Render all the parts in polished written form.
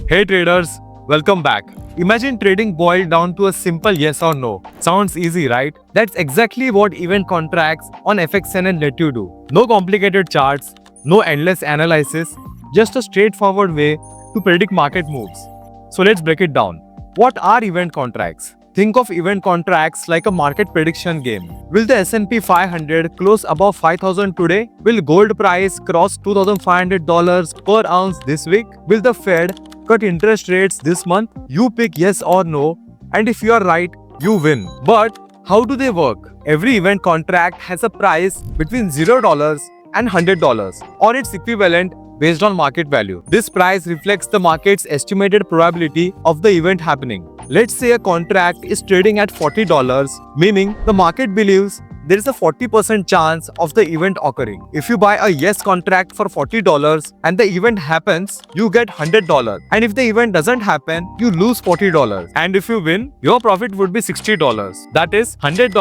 Hey traders, welcome back. Imagine trading boiled down to a simple yes or no. Sounds easy, right? That's exactly what event contracts on FXNN let you do. No complicated charts, no endless analysis, just a straightforward way to predict market moves. So let's break it down. What are event contracts? Think of event contracts like a market prediction game. Will the S&P 500 close above 5,000 today? Will gold price cross $2,500 per ounce this week? Will the Fed cut interest rates this month? You pick yes or no, and if you are right, you win. But how do they work? Every event contract has a price between $0 and $100 or its equivalent based on market value. This price reflects the market's estimated probability of the event happening. Let's say a contract is trading at $40, meaning the market believes there is a 40% chance of the event occurring. If you buy a yes contract for $40 and the event happens, you get $100. And if the event doesn't happen, you lose $40. And if you win, your profit would be $60. That is $100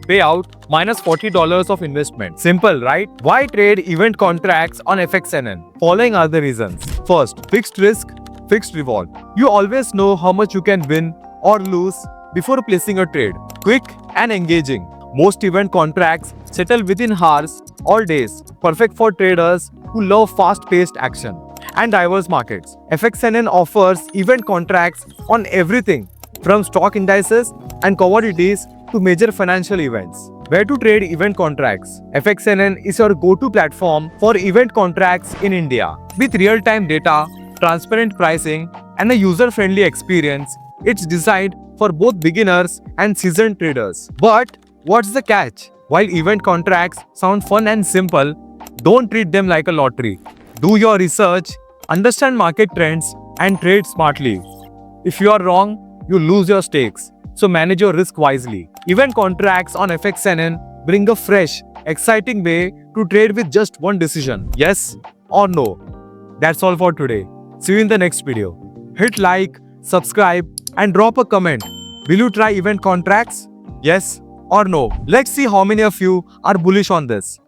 payout minus $40 of investment. Simple, right? Why trade event contracts on FXNN? Following are the reasons. First, fixed risk, fixed reward. You always know how much you can win or lose before placing a trade. Quick and engaging. Most event contracts settle within hours or days, perfect for traders who love fast-paced action. And diverse markets. FXNN offers event contracts on everything from stock indices and commodities to major financial events. Where to trade event contracts? FXNN is your go-to platform for event contracts in India. With real-time data, transparent pricing, and a user-friendly experience, it's designed for both beginners and seasoned traders. But what's the catch? While event contracts sound fun and simple, don't treat them like a lottery. Do your research, understand market trends, and trade smartly. If you are wrong, you lose your stakes. So manage your risk wisely. Event contracts on FXNN bring a fresh, exciting way to trade with just one decision, yes or no. That's all for today. See you in the next video. Hit like, subscribe, and drop a comment. Will you try event contracts? Yes or no? Let's see how many of you are bullish on this.